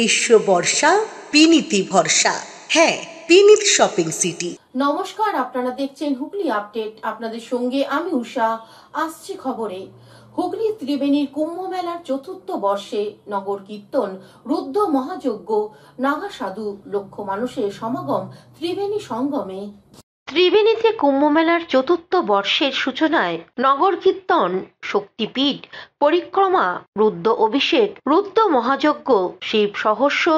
গ্রীষ্ম বর্ষা পিনিতি ভরসা। হ্যাঁ, পিনিত শপিং সিটি। নমস্কার, আপনারা দেখছেন হুগলি আপডেট। আপনাদের সঙ্গে আমি উষা। আসছি খবরে। হুগলি ত্রিবেণীর কুম্ভ মেলার চতুর্থ বর্ষে নগর কীর্তন, রুদ্র মহাযজ্ঞ, নাগা সাধু, লক্ষ মানুষের সমাগম ত্রিবেণী সঙ্গমে। ত্রিবেণীতে কুম্ভমেলার চতুর্থ বর্ষের সূচনায় নগর কীর্তন, শক্তিপীঠ পরিক্রমা, রুদ্র অভিষেক, রুদ্র মহাযজ্ঞ, শিব সহস্র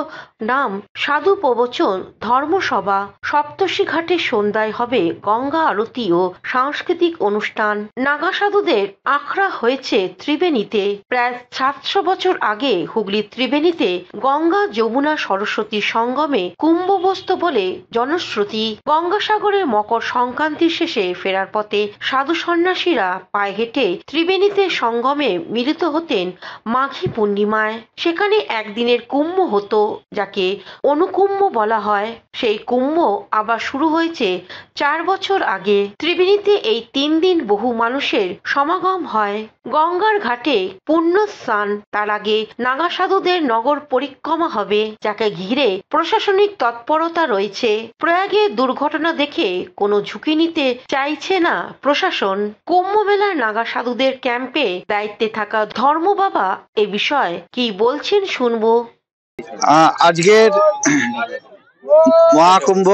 নাম, সাধু প্রবচন, ধর্মসভা, সপ্তর্ষি ঘাটে সন্ধ্যায় হবে গঙ্গা আরতি ও সাংস্কৃতিক অনুষ্ঠান। নাগা সাধুদের আখড়া হয়েছে ত্রিবেণীতে। প্রায় 700 বছর আগে হুগলির ত্রিবেণীতে গঙ্গা, যমুনা, সরস্বতীর সঙ্গমে কুম্ভবস্ত বলে জনশ্রুতি। গঙ্গাসাগরের মকর সংক্রান্তির শেষে ফেরার পথে সাধু সন্ন্যাসীরা পায়ে হেঁটে ত্রিবেণীতে সঙ্গমে মিলিত হতেন মাঘী পূর্ণিমায়। সেখানে একদিনের কুম্ভ হতো, যাকে অনুকুম্ভ বলা হয়। সেই কুম্ভ আবার শুরু হয়েছে 4 বছর আগে। ত্রিবেণীতে এই 3 দিন বহু মানুষের সমাগম হয়। গঙ্গার ঘাটে পুণ্য স্নান, তার আগে নাগা সাধুদের নগর পরিক্রমা হবে, যাকে ঘিরে প্রশাসনিক তৎপরতা রয়েছে। প্রয়াগে দুর্ঘটনা দেখে কোনো ঝুঁকি নিতে চাইছে না প্রশাসন। কুম্ভ মেলার নাগা সাধুদের ক্যাম্পে দায়িত্বে থাকা ধর্ম বাবা এ বিষয়ে কি বলছেন শুনবো। আজকের মহাকুম্ভ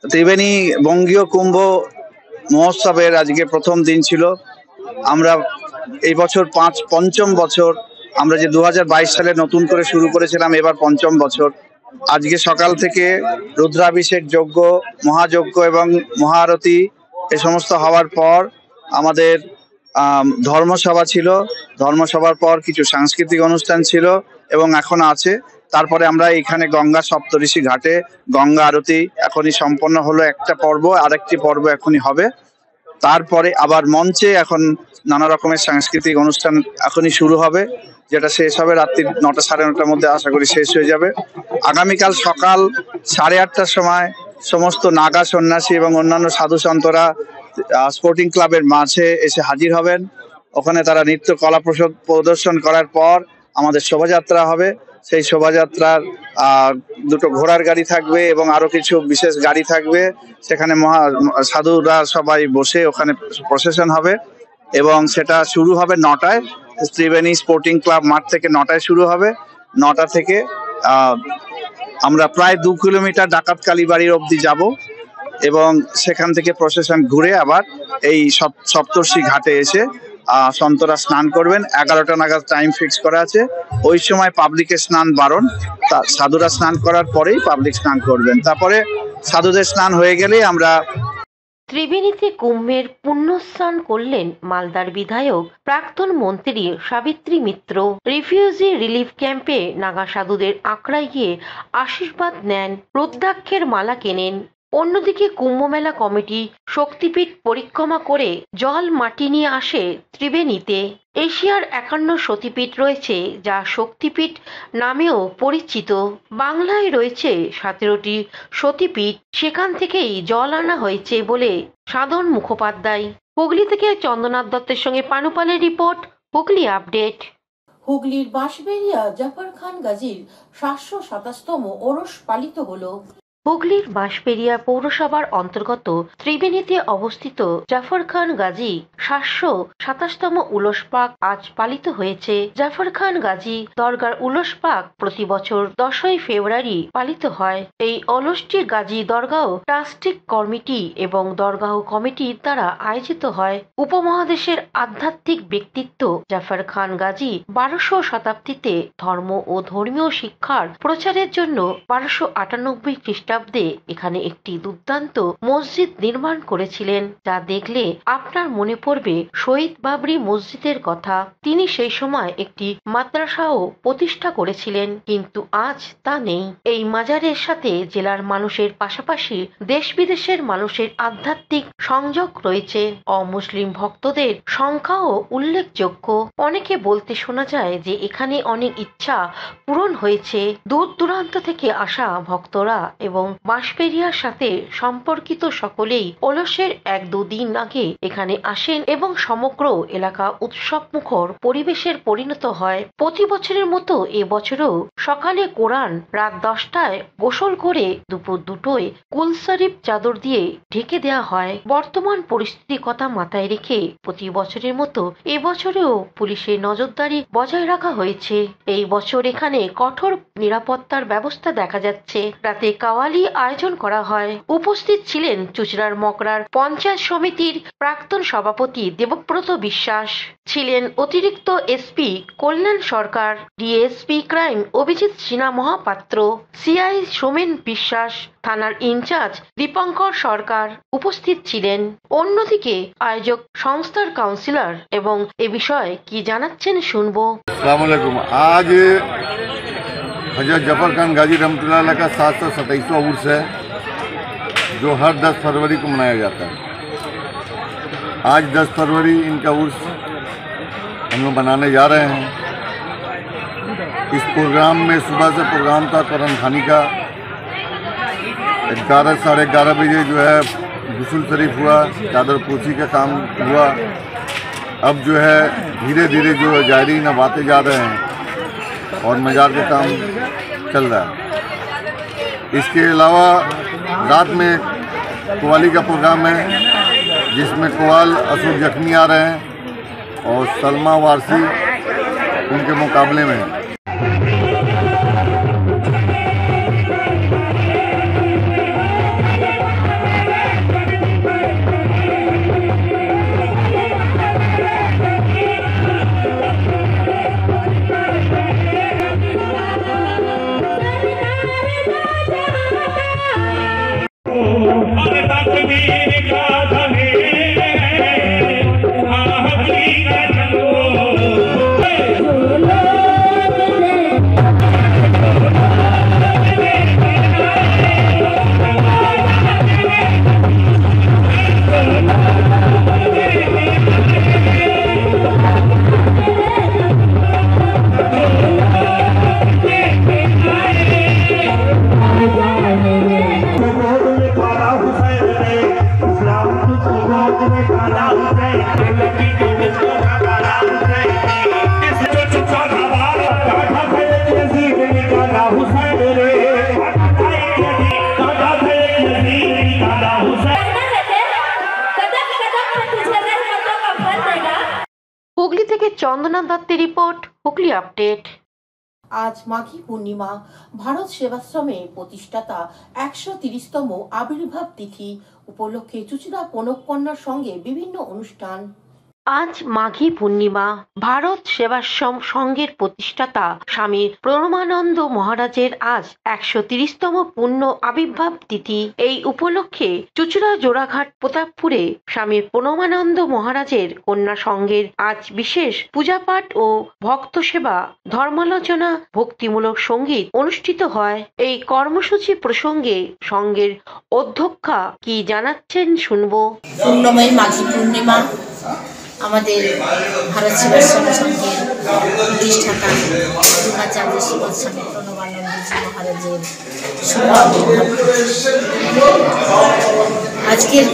ত্রিবেণী বঙ্গীয় কুম্ভ মহোৎসবের আজকে প্রথম দিন ছিল। আমরা এই বছর পঞ্চম বছর, আমরা যে 2022 সালে নতুন করে শুরু করেছিলাম, এবার পঞ্চম বছর। আজকে সকাল থেকে রুদ্রাভিষেক যজ্ঞ, মহাযজ্ঞ এবং মহাআরতি এ সমস্ত হওয়ার পর আমাদের ধর্মসভা ছিল। ধর্মসভার পর কিছু সাংস্কৃতিক অনুষ্ঠান ছিল এবং এখন আছে। তারপরে আমরা এখানে গঙ্গা সপ্তঋষি ঘাটে গঙ্গা আরতি এখনই সম্পন্ন হলো, একটা পর্ব, আরেকটি পর্ব এখনই হবে। তারপরে আবার মঞ্চে এখন নানা রকমের সাংস্কৃতিক অনুষ্ঠান এখনই শুরু হবে, যেটা শেষ হবে রাত্রি 9টা সাড়ে 9টার মধ্যে, আশা করি শেষ হয়ে যাবে। আগামীকাল সকাল 8:30টার সময় সমস্ত নাগা সন্ন্যাসী এবং অন্যান্য সাধু সন্তরা স্পোর্টিং ক্লাবের মাঝে এসে হাজির হবেন। ওখানে তারা নৃত্য কলা প্রদর্শন করার পর আমাদের শোভাযাত্রা হবে। সেই শোভাযাত্রার দুটো ঘোড়ার গাড়ি থাকবে এবং আরো কিছু বিশেষ গাড়ি থাকবে। সেখানে সাধুরা সবাই বসে ওখানে প্রসেশন হবে এবং সেটা শুরু হবে 9টায়। ত্রিবেণী স্পোর্টিং ক্লাব মাঠ থেকে 9টায় শুরু হবে। 9টা থেকে আমরা প্রায় 2 কিলোমিটার ডাকাত কালীবাড়ির অবধি যাব এবং সেখান থেকে প্রসেশন ঘুরে আবার এই সপ্তর্ষি ঘাটে এসে সন্তরা স্নান করবেন। 11টা নাগাদ টাইম ফিক্স করা আছে। ওই সময় পাবলিকের স্নান বারণ, সাধুরা স্নান করার পরেই পাবলিক স্নান করবেন। তারপরে সাধুদের স্নান হয়ে গেলেই আমরা ত্রিবেণীতে কুম্ভের পুণ্যস্নান করলেন মালদার বিধায়ক প্রাক্তন মন্ত্রী সাবিত্রী মিত্র। রিফিউজি রিলিফ ক্যাম্পে নাগা সাধুদের আখড়ায় গিয়ে আশীর্বাদ নেন, রুদ্রাক্ষের মালা কেনেন। অন্যদিকে কুম্ভমেলা কমিটি শক্তিপীঠ পরিক্রমা করে জল মাটি নিয়ে আসে ত্রিবেণীতে। এশিয়ার 51 সতীপীঠ রয়েছে, যা শক্তিপীঠ নামেও পরিচিত। বাংলায় রয়েছে 17টি সতীপীঠ। সেখান থেকেই জল আনা হয়েছে বলে সাধন মুখোপাধ্যায়। হুগলি থেকে চন্দ্রনাথ দত্তের সঙ্গে পানুপালের রিপোর্ট, হুগলি আপডেট। হুগলির বাঁশবেড়িয়া জাফর খান গাজীর 727তম ওরস পালিত হলো। হুগলির বাঁশবেড়িয়া পৌরসভার অন্তর্গত ত্রিবেণীতে অবস্থিত জাফর খান গাজী 727তম উলস পাক আজ পালিত হয়েছে। জাফর খান গাজী দরগার উলস পাক প্রতি বছর 10ই ফেব্রুয়ারি পালিত হয়। এই অলসটি গাজী দরগাহ ট্রাস্টিক কমিটি এবং দরগাহ কমিটির দ্বারা আয়োজিত হয়। উপমহাদেশের আধ্যাত্মিক ব্যক্তিত্ব জাফর খান গাজী 1200 শতাব্দীতে ধর্ম ও ধর্মীয় শিক্ষার প্রচারের জন্য 1298 খ্রিস্টাব্দে এখানে একটি দুর্দান্ত মসজিদ নির্মাণ করেছিলেন, যা দেখলে আপনার মনে পড়বে শহীদ বাবরি মসজিদের কথা। তিনি সেই সময় একটি মাদ্রাসাও প্রতিষ্ঠা করেছিলেন, কিন্তু আজ তা নেই। এই মাজারের সাথে জেলার মানুষের পাশাপাশি দেশ বিদেশের মানুষের আধ্যাত্মিক সংযোগ রয়েছে। অমুসলিম ভক্তদের সংখ্যাও উল্লেখযোগ্য। অনেকে বলতে শোনা যায় যে এখানে অনেক ইচ্ছা পূরণ হয়েছে। দূর দূরান্ত থেকে আসা ভক্তরা এবং এবং বাঁশবেড়িয়ার সাথে সম্পর্কিত সকলেই ওলসের 1-2 দিন আগে এখানে আসেন এবং সমগ্র এলাকা উৎসবমুখর পরিবেশের পরিণত হয়। প্রতি বছরের মতো এবছরও সকালে কোরআন, রাত 10টায় গোসল করে দুপুর 2টোয় কুল শরীফ চাদর দিয়ে ঢেকে দেওয়া হয়। বর্তমান পরিস্থিতির কথা মাথায় রেখে প্রতি বছরের মতো এবছরেও পুলিশের নজরদারি বজায় রাখা হয়েছে। এই বছর এখানে কঠোর নিরাপত্তার ব্যবস্থা দেখা যাচ্ছে। রাতে কাওয়ালি আয়োজন করা হয়। উপস্থিত ছিলেন চুচড়ার মকরার পঞ্চায়েত সমিতির প্রাক্তন সভাপতি দেবব্রত বিশ্বাস, ছিলেন অতিরিক্ত SP Kalyan Sarkar, DSP crime Abhijit Sinha Mahapatra, CI Somen Biswas, থানার ইনচার্জ দীপঙ্কর সরকার উপস্থিত ছিলেন। অন্যদিকে আয়োজক সংস্থার কাউন্সিলর এবং এ বিষয়ে কি জানাচ্ছেন শুনবো। अस्सलाम वालेकुम। आज हजरत जफर खान गाजी रहमतुल्लाह अलैह का 727वां उर्स है जो हर 10 फरवरी को मनाया जाता है। आज 10 फरवरी इनका उर्स हम लोग मनाने जा रहे हैं। इस प्रोग्राम में सुबह से प्रोग्राम था कुरान खानी का। 11 साढ़े 11 बजे जो है गुस्ल शरीफ हुआ, चादर पोछी का काम हुआ। अब जो है धीरे धीरे जो जायरीन अब आते जा रहे हैं और मजार का काम चल रहा है। इसके अलावा रात में कव्वाली का प्रोग्राम है जिसमें कव्वाल अशोक जख्मी आ रहे हैं और सलमा वारसी उनके मुकाबले में है। হুগলি থেকে চন্দনা দত্তের রিপোর্ট, হুগলি আপডেট। আজ মাঘী পূর্ণিমা, ভারত সেবাশ্রমে প্রতিষ্ঠাতা 130তম আবির্ভাব তিথি উপলক্ষে চুচড়া কনক কন্যার সঙ্গে বিভিন্ন অনুষ্ঠান। আজ মাঘী পূর্ণিমা, ভারত সেবাশ্রম সংঘের প্রতিষ্ঠাতা স্বামী প্রণমানন্দ মহারাজের আজ 130তম পূর্ণ আবির্ভাব তিথি। এই উপলক্ষে চুচড়া জোড়াঘাট প্রতাপপুরে স্বামী প্রণমানন্দ মহারাজের কন্যা সংঘের আজ বিশেষ পূজাপাঠ ও ভক্ত সেবা, ধর্মালোচনা, ভক্তিমূলক সঙ্গীত অনুষ্ঠিত হয়। এই কর্মসূচি প্রসঙ্গে সংঘের অধ্যক্ষা কি জানাচ্ছেন শুনবো। পূর্ণময়ী মাঘী পূর্ণিমা আমাদের ভারত সেবাশ্রম সংঘের প্রতিষ্ঠাতা যুগাচার্য শ্রীমৎ স্বামী প্রণবানন্দজি মহারাজের শুভ আবির্ভাব। আজকের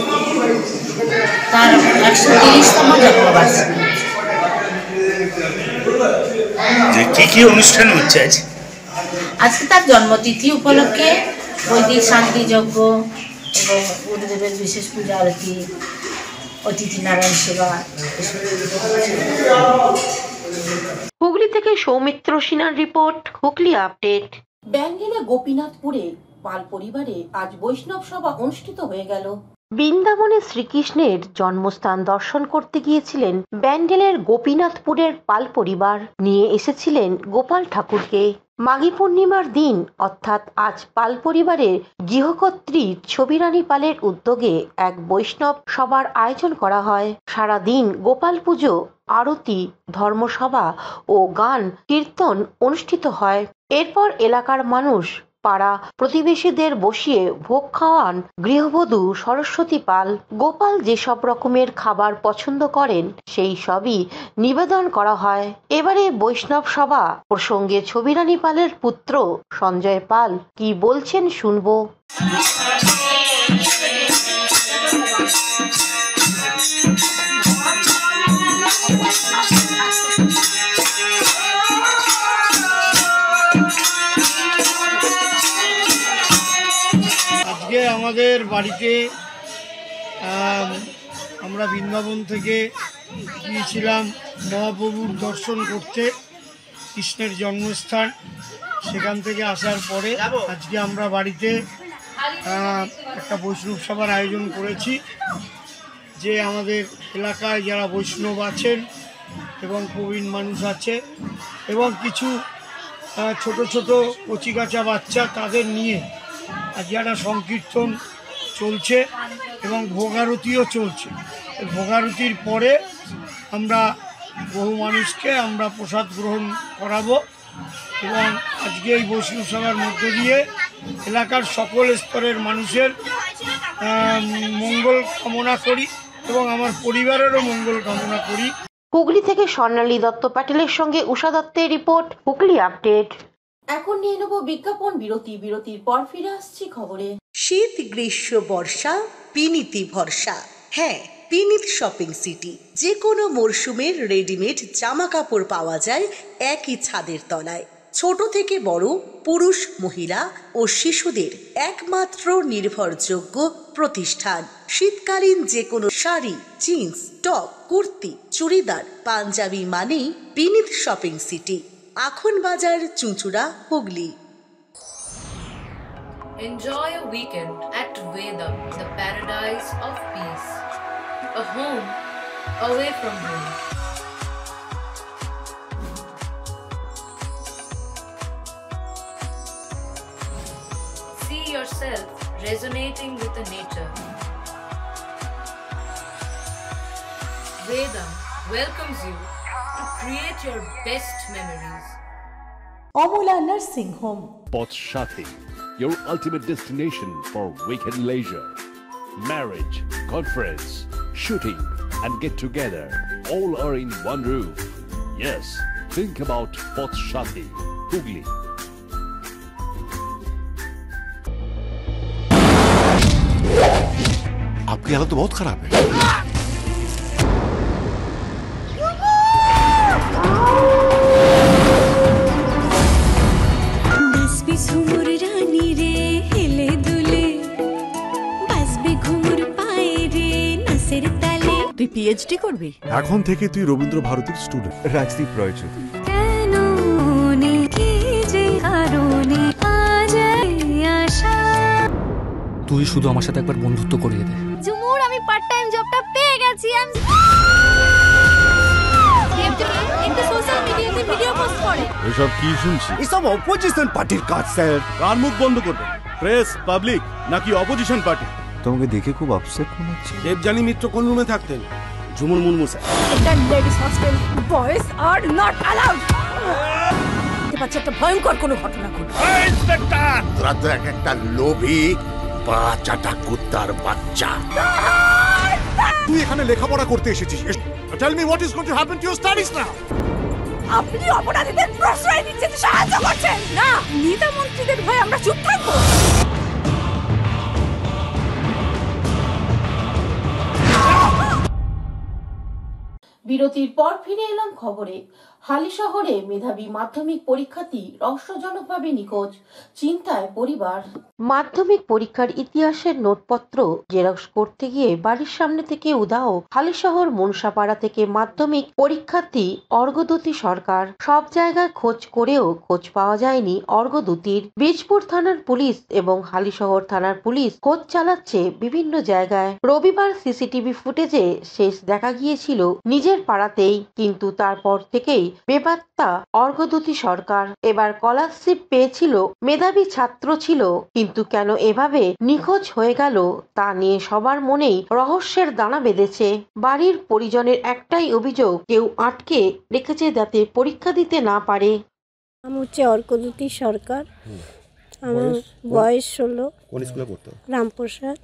তার 130তম জন্মবার্ষিকী। কি কি অনুষ্ঠান হচ্ছে আজকে তার জন্মতিথি উপলক্ষে বৈদিক শান্তি যজ্ঞ এবং গুরুদেবের বিশেষ পূজা আরতি, অতিথি নারায়ণ সেবা। হুগলি থেকে সৌমিত্র সিনহার রিপোর্ট, হুগলি আপডেট। ব্যাঙ্গেলে গোপীনাথপুরে পাল পরিবারে আজ বৈষ্ণব সভা অনুষ্ঠিত হয়ে গেল। বৃন্দাবনে শ্রীকৃষ্ণের জন্মস্থান দর্শন করতে গিয়েছিলেন ব্যান্ডেলের গোপীনাথপুরের পাল পরিবার। নিয়ে এসেছিলেন গোপাল ঠাকুরকে। মাঘী পূর্ণিমার দিন অর্থাৎ আজ পাল পরিবারের গৃহকর্ত্রী ছবিরানী পালের উদ্যোগে এক বৈষ্ণব সভার আয়োজন করা হয়। সারাদিন গোপাল পুজো, আরতি, ধর্মসভা ও গান কীর্তন অনুষ্ঠিত হয়। এরপর এলাকার মানুষ পাড়া প্রতিবেশীদের বসিয়ে ভোগ খাওয়ান গৃহবধূ সরস্বতী পাল। গোপাল যেসব রকমের খাবার পছন্দ করেন সেই সবই নিবেদন করা হয়। এবারে বৈষ্ণব সভা প্রসঙ্গে ছবিরানী পালের পুত্র সঞ্জয় পাল কি বলছেন শুনবো। আজকে আমাদের বাড়িতে আমরা বৃন্দাবন থেকে গিয়েছিলাম মহাপ্রভুর দর্শন করতে, কৃষ্ণের জন্মস্থান। সেখান থেকে আসার পরে আজকে আমরা বাড়িতে একটা বৈষ্ণব সভার আয়োজন করেছি, যে আমাদের এলাকায় যারা বৈষ্ণব আছেন এবং প্রবীণ মানুষ আছে এবং কিছু ছোট ছোট কচিকাঁচা বাচ্চা, তাদের নিয়ে আজকে একটা সংকীর্তন চলছে এবং ভোগারতিও চলছে। ভোগারতির পরে আমরা বহু মানুষকে আমরা প্রসাদ গ্রহণ করাবো এবং আজকে এই বৈষ্ণব সভার মধ্য দিয়ে এলাকার সকল স্তরের মানুষের মঙ্গল কামনা করি এবং আমার পরিবারেরও মঙ্গল কামনা করি। হুগলি থেকে স্বর্ণালী দত্ত প্যাটেলের সঙ্গে উষা দত্তের রিপোর্ট, হুগলি আপডেট। এখন নিয়ে নেব বিজ্ঞাপন বিরতি। বিরতির পর ফিরে আসছি খবরে। শীত, গ্রীষ্ম, বর্ষা, পিনিতি ভরসা। হ্যাঁ, পিনিত শপিং সিটি। যে কোনো মরশুমের রেডিমেড জামা কাপড় পাওয়া যায় একই ছাদের তলায়। ছোট থেকে বড়, পুরুষ, মহিলা ও শিশুদের একমাত্র নির্ভরযোগ্য প্রতিষ্ঠান। শীতকালীন যে কোনো শাড়ি, জিন্স, টপ, কুর্তি, চুড়িদার, পাঞ্জাবি মানেই পিনিত শপিং সিটি। আখন বাজার, চুঁচুড়া, Hooghly. Enjoy a weekend at Vedam, the paradise of peace. A home away from home. See yourself resonating with the nature. Vedam welcomes you to create your best memories. Amala nursing home, Pothshathi, your ultimate destination for weekend leisure. Marriage, conference, shooting and get together all are in one roof. Yes, think about Pothshathi, Hugli. आपकी हालत तो बहुत खराब है। তুই PhD করবি? এখন থেকে তুই রবীন্দ্র ভারতীর স্টুডেন্ট। রাজদীপ রয় চৌধুরী। তুই শুধু আমার সাথে একবার বন্ধুত্ব করিয়ে দে। ঝুমুর, আমি পার্ট টাইম জবটা পেয়ে গেছি। একটা সোশ্যাল মিডিয়াতে ভিডিও পোস্ট করে। এসব কি শুনছি? এসব অপোজিশন পার্টির কাজ স্যার। কার মুখ বন্ধ করবে? প্রেস, পাবলিক নাকি অপোজিশন পার্টি? তোমাকে দেখে খুব আপসেট মনে হচ্ছে। দেবযানী মিত্র কোন রুমে থাকতেন? ঝুমুর মুর্মু স্যার। এটা ladies hostel, boys are not allowed. বাচ্চা একটা ভয়ঙ্কর কোনো ঘটনা ঘটবে। ইন্সপেক্টর, তোরা তো একটা লোভী বাচ্চাটা কুত্তার বাচ্চা। তুই এখানে লেখাপড়া করতে এসেছিস। Tell me what is going to happen to your studies now. আপনি অপরাধীদের প্রশ্রয় দিতে সাহায্য করছেন না। নেতা মন্ত্রীদের ভয়ে আমরা চুপ থাকবো? বিরতির পর ফিরে এলাম খবরে। হালিশহরে মেধাবী মাধ্যমিক পরীক্ষার্থী রহস্যজনকভাবে নিখোঁজ, চিন্তায় পরিবার। মাধ্যমিক পরীক্ষার ইতিহাসের নোটপত্র জেরক্স করতে গিয়ে বাড়ির সামনে থেকে উধাও হালিশহর মনসাপাড়া থেকে মাধ্যমিক পরীক্ষার্থী অর্ঘ্যদ্যুতি সরকার। সব জায়গায় খোঁজ করেও খোঁজ পাওয়া যায়নি অর্ঘ্যদ্যুতির। বীজপুর থানার পুলিশ এবং হালিশহর থানার পুলিশ খোঁজ চালাচ্ছে বিভিন্ন জায়গায়। রবিবার সিসিটিভি ফুটেজে শেষ দেখা গিয়েছিল নিজের পাড়াতেই, কিন্তু তারপর থেকেই বেপাত্তা অর্ঘ্যদ্যুতি সরকার। এবার স্কলারশিপ পেয়েছিল, মেধাবী ছাত্র ছিল, কিন্তু কেন এভাবে নিখোঁজ হয়ে গেল তা নিয়ে সবার মনেই রহস্যের দানা বেঁধেছে। বাড়ির পরিজনের একটাই অভিযোগ, কেউ আটকে রেখেছে যাতে পরীক্ষা দিতে না পারে। আমি হচ্ছে অর্ঘ্যদ্যুতি সরকার। আমার বয়স 16। কোন স্কুলে পড়তো? রামপ্রসাদ,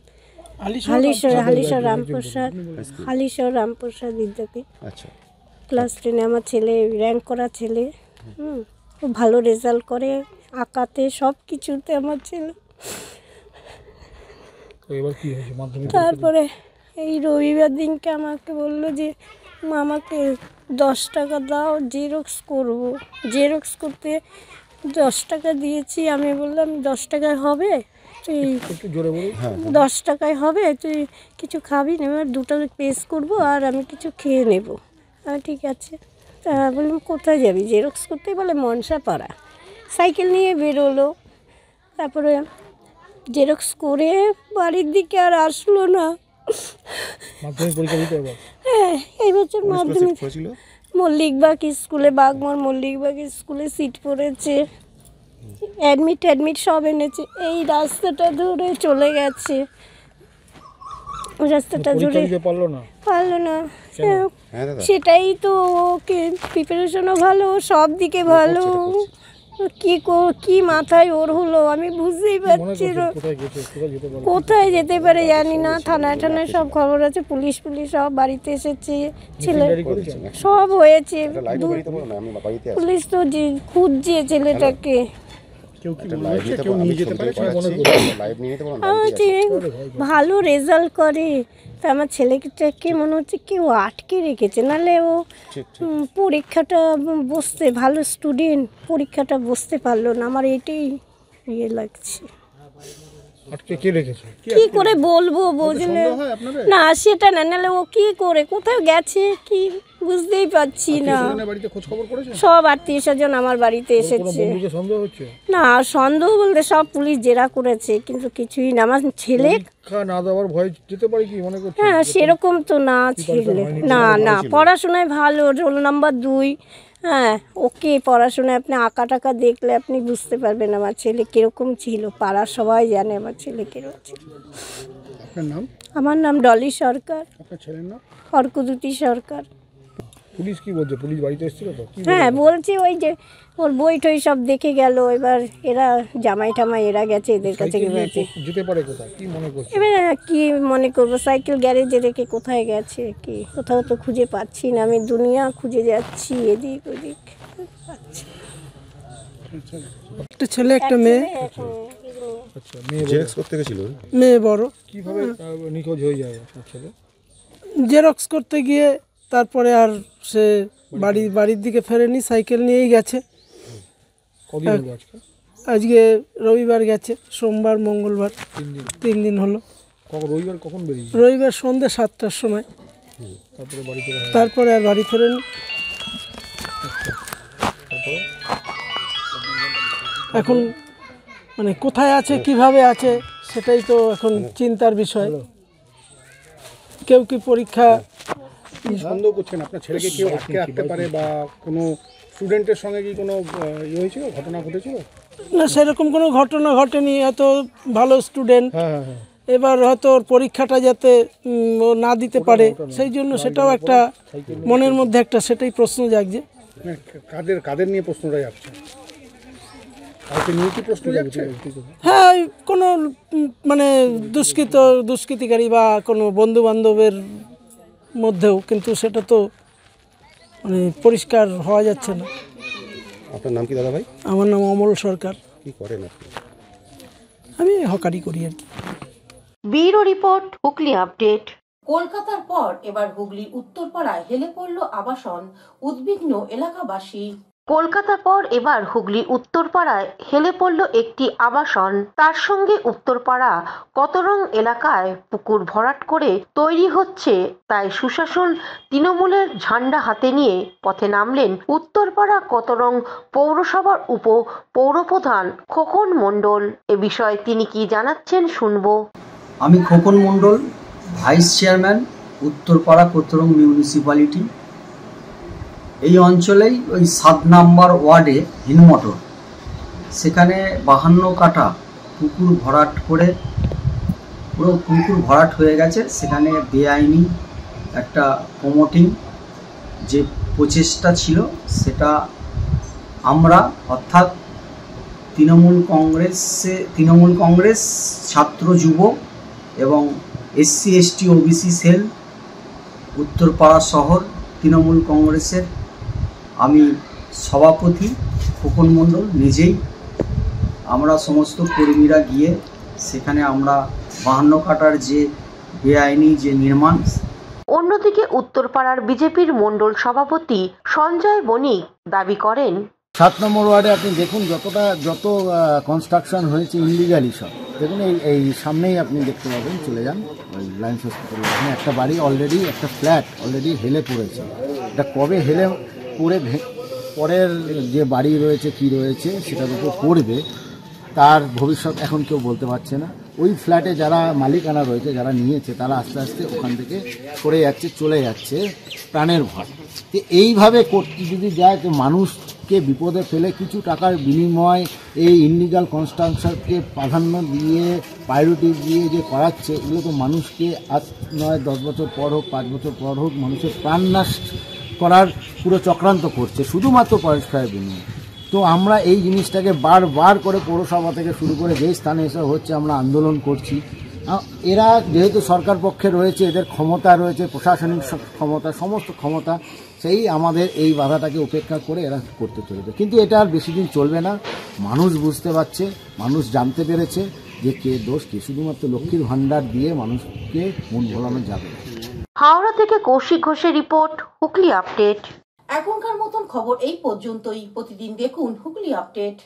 হালিশহর রামপ্রসাদ বিদ্যাপীঠ। আচ্ছা। ক্লাস 10-এ আমার ছেলে র্যাঙ্ক করা ছেলে, খুব ভালো রেজাল্ট করে আঁকাতে সব কিছুতে আমার ছেলে। তারপরে এই রবিবার দিনকে আমাকে বললো যে আমাকে 10 টাকা দাও, জেরক্স করব। জেরক্স করতে 10 টাকা দিয়েছি। আমি বললাম 10 টাকায় হবে? তুই 10 টাকায় হবে? তুই কিছু খাবি না? এবার 2টা পেস করবো আর আমি কিছু খেয়ে নেব। ঠিক আছে। তা বললাম কোথায় যাবি জেরক্স করতে? বলে মনসাপাড়া। সাইকেল নিয়ে বেরোলো। তারপরে জেরক্স করে বাড়ির দিকে আর আসলো না। হ্যাঁ, এই বছর মাধ্যমিক মল্লিকবাগ স্কুলে, বাগমার মল্লিকবাগ স্কুলে সিট পড়েছে। অ্যাডমিট সব এনেছে। এই রাস্তাটা ধরে চলে গেছে। রাস্তাটা ধরে পারলো না। সেটাই তো, ওকে প্রিপারেশনও ভালো, সব দিকে ভালো, কি মাথায় ওর হলো আমি বুঝতেই পারছি না। কোথায় যেতে পারে জানি না। থানায় সব খবর আছে, পুলিশ সব বাড়িতে এসেছে, ছেলে সব হয়েছে। পুলিশ তো খুঁজছে ছেলেটাকে। ভালো রেজাল্ট করে, তা আমার ছেলেটাকে মনে হচ্ছে কেউ আটকে রেখেছে, নাহলে ও পরীক্ষাটা বসতে, ভালো স্টুডেন্ট, পরীক্ষাটা বসতে পারলো না। আমার এটাই লাগছে। কি করে বলবো বুঝলে না, সেটা না, নাহলে ও কি করে কোথায় গেছে কি বুঝতেই পারছি না। সব আত্মীয় স্বজন আমার বাড়িতে এসেছে। না, সন্দেহ বলতে সব পুলিশ জেরা করেছে, কিন্তু কিছুই না। আমার ছেলে হ্যাঁ সেরকম তো না, ছেলে না পড়াশোনায় ভালো, রোল নাম্বার 2। হ্যাঁ, ওকে পড়াশোনায় আপনি আঁকা টাকা দেখলে আপনি বুঝতে পারবেন আমার ছেলে কিরকম ছিল। পাড়ার সবাই জানে আমার ছেলে কিরকম ছিল। আমার নাম ডলি সরকার। অর্কদ্যুতি সরকার। পুলিশ কি বলছে? পুলিশ বাড়িতে এসেছিল তো? হ্যাঁ, বলছে ওই যে ওর বই টই সব দেখে গেল। এবার এরা জামাই এরা গেছে, এদের কাছে যেতে পারে কোথায় কি মনে করছে? এবার কি মনে করবো, সাইকেল গ্যারেজে রেখে কোথায় গেছে কি, কোথাও তো খুঁজে পাচ্ছি না। আমি দুনিয়া খুঁজে যাচ্ছি, এদিক ওদিক পাচ্ছি। একটা ছেলে একটা মেয়ে। জেরক্স করতে গেছিল, মেয়ে বড়। কিভাবে নিখোঁজ হয়ে যায় ছেলে? জেরক্স করতে গিয়ে তারপরে আর সে বাড়ির দিকে ফেরেনি, সাইকেল নিয়েই গেছে। আজকে রবিবার গেছে, সোমবার মঙ্গলবার 3 দিন হলো। রবিবার কখন বেরিয়েছে? রবিবার সন্ধ্যে 7টার সময়। তারপরে আর বাড়ি ফেরেনি। এখন মানে কোথায় আছে, কিভাবে আছে, সেটাই তো এখন চিন্তার বিষয়। কেউ কি পরীক্ষা সন্দেহ করছেন আপনার ছেলেকে কেউ আটকে রাখতে পারে, বা কোনো স্টুডেন্টের সঙ্গে কি কোনো হয়েছিল, ঘটনা ঘটেছিল? না, সেরকম কোনো ঘটনা ঘটেনি। এত ভালো স্টুডেন্ট, এবার হয়তো ওর পরীক্ষাটা যাতে ও না দিতে পারে, সেই জন্য সেটাও একটা মনের মধ্যে একটা সেটাই প্রশ্ন জাগছে। কাদের নিয়ে প্রশ্নটা যাচ্ছে? হ্যাঁ, কোনো মানে দুষ্কৃতিকারী বা কোনো বন্ধু বান্ধবের মধ্যেও, কিন্তু সেটা তো মানে পরিষ্কার হওয়া যাচ্ছে না। আপনার নাম কি দাদা ভাই? আমার নাম অমল সরকার। কি করেন আপনি? আমি হকারি করি আর কি। Bureau report, Hooghly update. কলকাতার পর এবার হুগলির উত্তরপাড়ায় হেলে পড়ল আবাসন, উদ্বিগ্ন এলাকাবাসী। কলকাতার পর এবার হুগলির উত্তরপাড়ায় হেলে পড়ল একটি আবাসন। তার সঙ্গে উত্তরপাড়া কতরং এলাকায় পুকুর ভরাট করে তৈরি হচ্ছে, তাই সুশাসন তৃণমূলের ঝান্ডা হাতে নিয়ে পথে নামলেন উত্তরপাড়া কতরং পৌরসভার পৌরপ্রধান খোকন মণ্ডল। এ বিষয়ে তিনি কি জানাচ্ছেন শুনবো। আমি খোকন মণ্ডল, ভাইস চেয়ারম্যান, উত্তরপাড়া কতরং মিউনিসিপ্যালিটি। এই অঞ্চলেই ওই 7 নম্বর ওয়ার্ডে হিনমটর, সেখানে 52 কাঠা পুকুর ভরাট করে পুরো পুকুর ভরাট হয়ে গেছে। সেখানে বেআইনি একটা প্রমোটিং যে প্রচেষ্টা ছিল, সেটা আমরা অর্থাৎ তৃণমূল কংগ্রেস ছাত্র যুব এবং SC ST OBC cell Uttarpara শহর তৃণমূল কংগ্রেসের আমি সভাপতি খোকন মণ্ডল নিজেই। আমরা সমস্ত কর্মীরা গিয়ে সেখানে আমরা 52 কাটার যে বেআইনি যে নির্মাণ। অন্যদিকে উত্তরপাড়ার বিজেপির মণ্ডল সভাপতি সঞ্জয় বণিক দাবি করেন, 7 নম্বর ওয়ার্ডে আপনি দেখুন যত কনস্ট্রাকশন হয়েছে ইনলিগালি সব দেখুন। এই সামনেই আপনি দেখতে পাবেন, চলে যান ওই লায়েন্স হসপিটাল, এখানে একটা বাড়ি অলরেডি, একটা ফ্ল্যাট অলরেডি হেলে পড়েছে। এটা কবে হেলে পড়ে পরের যে বাড়ি রয়েছে কি রয়েছে সেটার উপর পড়বে তার ভবিষ্যৎ এখন কেউ বলতে পারছে না। ওই ফ্ল্যাটে যারা মালিকানা রয়েছে, যারা নিয়েছে, তারা আস্তে আস্তে ওখান থেকে সরে যাচ্ছে, চলে যাচ্ছে প্রাণের ভয়। তো এইভাবে করতে যদি যায় তো মানুষকে বিপদে ফেলে কিছু টাকার বিনিময় এই ইনলিগাল কনস্ট্রাকশনকে প্রাধান্য দিয়ে প্রায়োরিটি দিয়ে যে করাচ্ছে, এগুলো তো মানুষকে আজ নয় 10 বছর পর হোক, 5 বছর পর হোক, মানুষের প্রাণ নাশ করার পুরো চক্রান্ত করছে শুধুমাত্র পরিষ্কারের বিনিময়ে। তো আমরা এই জিনিসটাকে বারবার করে পৌরসভা থেকে শুরু করে যেই স্থানে এসে হচ্ছে আমরা আন্দোলন করছি। এরা যেহেতু সরকার পক্ষে রয়েছে, এদের ক্ষমতা রয়েছে, প্রশাসনিক ক্ষমতা, সমস্ত ক্ষমতা, সেই আমাদের এই বাধাটাকে উপেক্ষা করে এরা করতে চলেছে। কিন্তু এটা আর বেশি দিন চলবে না। মানুষ বুঝতে পারছে, মানুষ জানতে পেরেছে যে কে দোষ কে। শুধুমাত্র লক্ষ্মীর ভাণ্ডার দিয়ে মানুষকে মন ভোলানো যাবে। হাওড়া থেকে কৌশিক ঘোষের রিপোর্ট, হুগলি আপডেট। এখনকার মতন খবর এই পর্যন্তই। প্রতিদিন দেখুন হুগলি আপডেট।